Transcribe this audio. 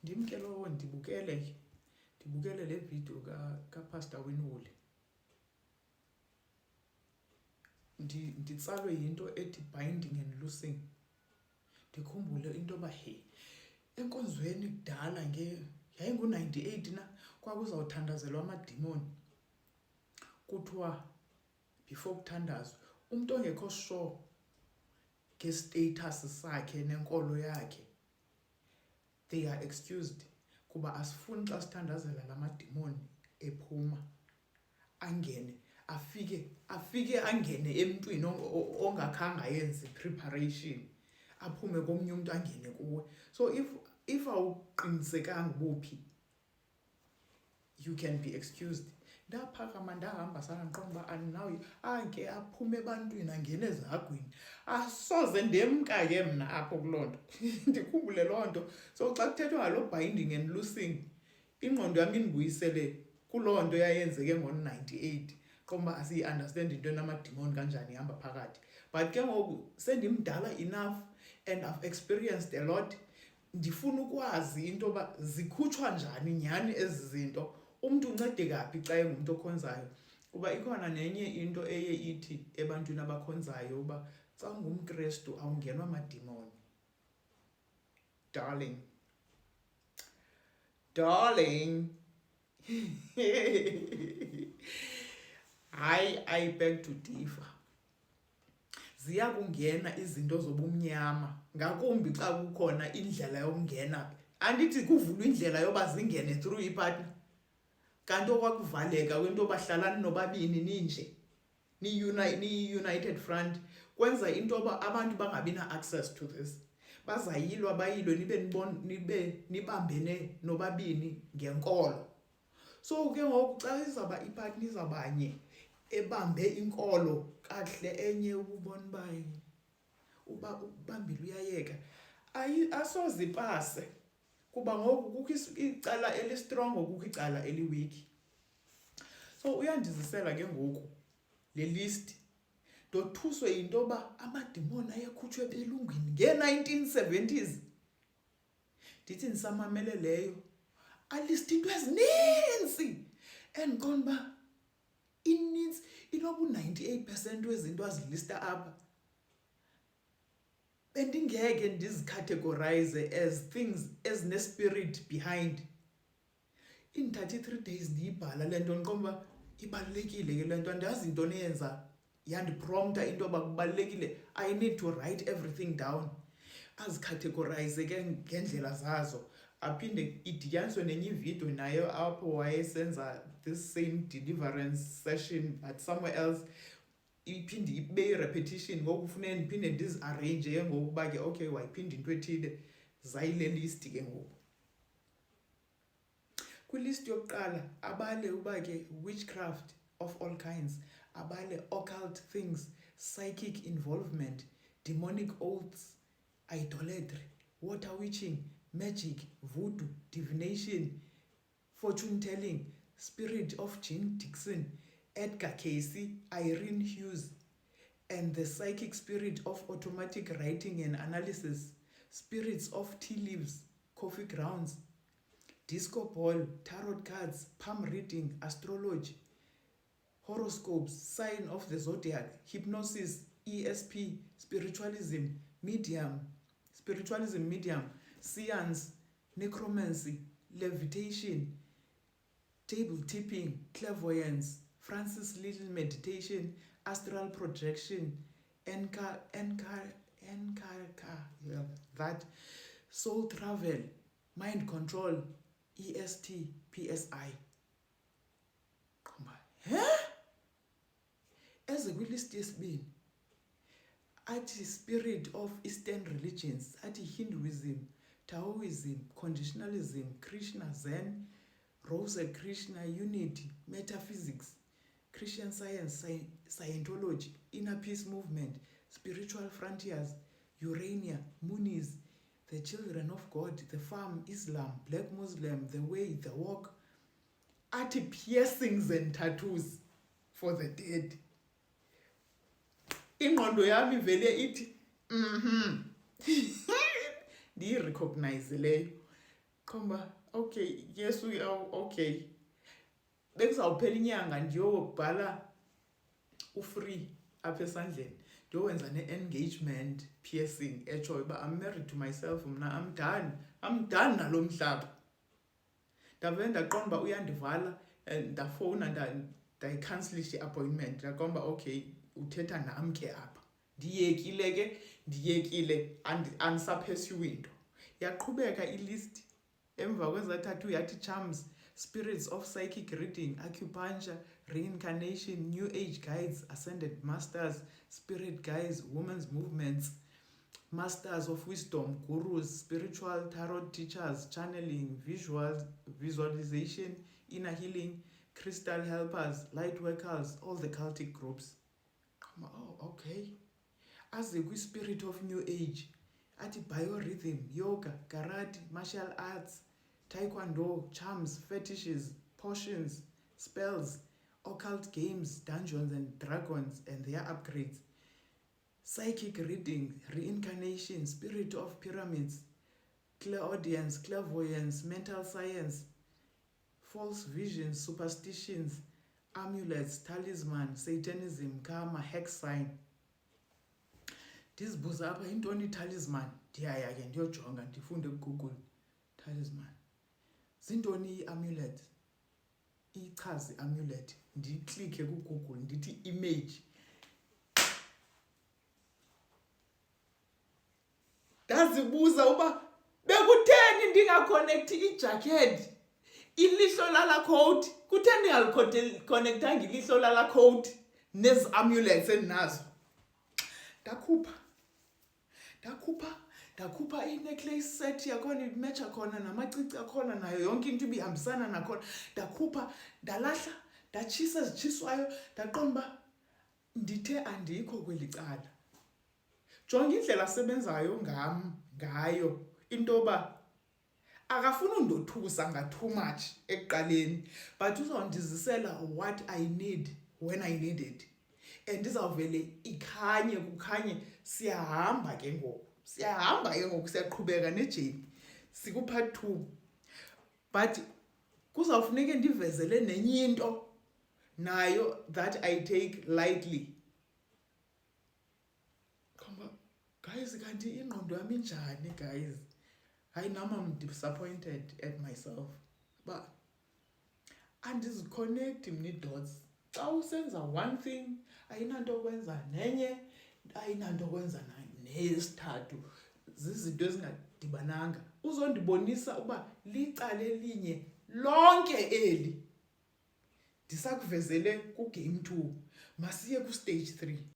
ndimke lowo ndibukele le video kaPastor Winwood. Nditsalwe yinto ethi binding and loosing. Ndikhumbule into yoba enkonzweni kudala yayingu-98 na kwakuzawuthandazelwa amadimoni. Kuthiwa before kuthandazwe umntu ongekho sure ngestatus sakhe nenkolo yakhe, they are excused, kuba asifuni xa sithandazela la madimoni ephuma angene afike angene emntwini ongakhange ayenze preparation, aphume komnye umuntu angene kuwe. So if awuqinisekanga buphi, you can be excused. Ndaphakama ndahamba sana ndiqonda uba andinawo anke aphume ebantwini angene ezagwini, asoze ndemka ke mna apho kuloo nto. Ndikhumbule loo nto. So xa kuthethwa ngaloo binding and loosing, ingqondo yam indibuyisele kuloo nto yayenzeke ngo-98. Qomba asiyi-understand into enamadimoni kanjani ihamba phakathi. But ke ngoku sendimdala enough and I've experienced a lot, ndifuna ukwazi into yoba zikhutshwa njani nyhani ezi zinto, umntu uncede kaphi xa engumntu okhonzayo. Kuba ikhona nenye into eye ithi ebantwini abakhonzayo uba xa ungumKrestu awungenwa amadimoni. Darling. I beg to differ. Ziya kungena izinto zobumnyama, ngakumbi xa kukhona indlela yokungena. Andithi kuvulwa indlela yoba zingene through ipartner, kanti okwakuvaleka kwento bahlalani nobabini ninje ni-united front, kwenza into yoba abantu bangabi na-access to this. Bazayilwa bayilwe nibe nibambene nobabini ngenkolo. So ke ngoku xa izawuba ipartner izawubanye ebambe inkolo kahle, enye ububona uba ubambile uyayeka, asoze ipase, kuba ngoku kukho icala elistrong, kukho icala eliweak. So uyandizisela ke ngoku le list, ndothuswe yinto yoba amadimoni ayekhutshwe belungwini ngee-1970s. Ndithi ndisamamele leyo alist into ezininzi endiqonda uba inintsi, inoba u-98% wezinto azilista apha bendingeke ndizicategorize as things ezine-spirit behind. Indithatha i-3 days ndiyibhala le nto, ndiqonda uba ibalulekile ke le nto, andazi into neyenza yandiprompta into yoba kubalulekile I need to write everything down, azicategorize ke ngendlela zazo. Aphinde idityaniswe nenye ividiyo nayo apho wayesenza this same deliverance session but somewhere else, iphinde ibe i-repetition. Ngoku kufuneka ndiphinde ndizi-arrange ke ngokuba ke okay wayiphinda into ethile, zayile list ke ngoku. Kwilist yokuqala abale uba ke witchcraft of all kinds, abale occult things, psychic involvement, demonic oaths, idolatry, water witching, magic, voodoo, divination, fortune telling, spirit of Jean Dixon, Edgar Cayce, Irene Hughes, and the psychic spirit of automatic writing and analysis, spirits of tea leaves, coffee grounds, disco ball, tarot cards, palm reading, astrology, horoscopes, sign of the zodiac, hypnosis, ESP, spiritualism medium, seance, necromancy, levitation, table tipping, clairvoyance, Francis Little meditation, astral projection, that soul travel, mind control, EST, PSI. Eze kwilist yesibini athi spirit of Eastern religions, athi Hinduism, Taoism, conditionalism, Krishna, Zen, Rosicrucian, unity, metaphysics, Christian science, Scientology, inner peace movement, spiritual frontiers, Urania, Moonies, the children of God, the farm, Islam, black Muslim, the way, the walk, athi piercings and tattoos for the dead. Ingqondo yami vele ithi ndiyirecognize leyo. Qomba okay yes okay bekuzawuphela inyanga ndiyobhala ufree apha esandleni ndiyowenza ne-engagement piercing etshoyo uba I'm married to myself mna I'm done nalo mhlaba. Ndavele ndaqonda uba uyandivala ndafowuna ndayikhansilisha i-appointment ndaqonda uba okay uthetha nam ke apha ndiyekile andisaphesiwe into. Yaqhubeka ilist emva kwezathathu yathi charms, spirits of psychic reading, acupuncture, reincarnation, new age guides, ascended masters, spirit guides, women's movements, masters of wisdom, gurus, spiritual tarot teachers, channeling, visualization, inner healing, crystal helpers, light workers, all the cultic groups. Oh, okay. As the spirit of new age, ati biorhythm, yoga, karate, martial arts, taekwondo, charms, fetishes, potions, spells, occult games, dungeons and dragons and their upgrades, psychic reading, reincarnation, spirit of pyramids, clairaudience, clairvoyance, mental science, false visions, superstitions, amulets, talisman, satanism, karma, hex sign. Ndizibuza apha intoni talisman? Ndiyaya ke ndiyojonga ndifunde kuGoogle talisman. Zintoni i-amulet? Ichazi amulet. Ndiklikhe kuGoogle ndithi image. Ndazibuza uba bekutheni ndingaconnecti ijacket ilihlo lala code. Kutheni ndingaliconnectanga ilihlo lala code nezi amulets endinazo. Ndakhupha i-necklace set yakhona imatcha khona namacici akhona nayo yonke into ibihambisana nakhona. Ndakhupha ndalahla ndatshisa ezitshiswayo ndaqonda uba ndithe andikho kweli cala. Jonga indlela asebenzayo ngayo into yoba akafuni undothusa nga-too much ekuqaleni but uzawundizisela what I need when I need it. And izawuvele kukhanye siyahamba ke ngoku siyaqhubeka nejeni sikupart 2 but kuzawufuneke ndivezele nenye into nayo that I take lightly. Guys, kanti ingqondo yami injani guys? Hayi nam I'm disappointed at myself. But andiziconnect mna ii-dots. Xa usenza one thing ayinanto kwenza nenye ayinanto kwenza nesithathu. Zizinto ezingadibananga. Uzondibonisa uba licala elinye lonke eli. Ndisakuvezele ku-game 2. Masiye ku-stage 3.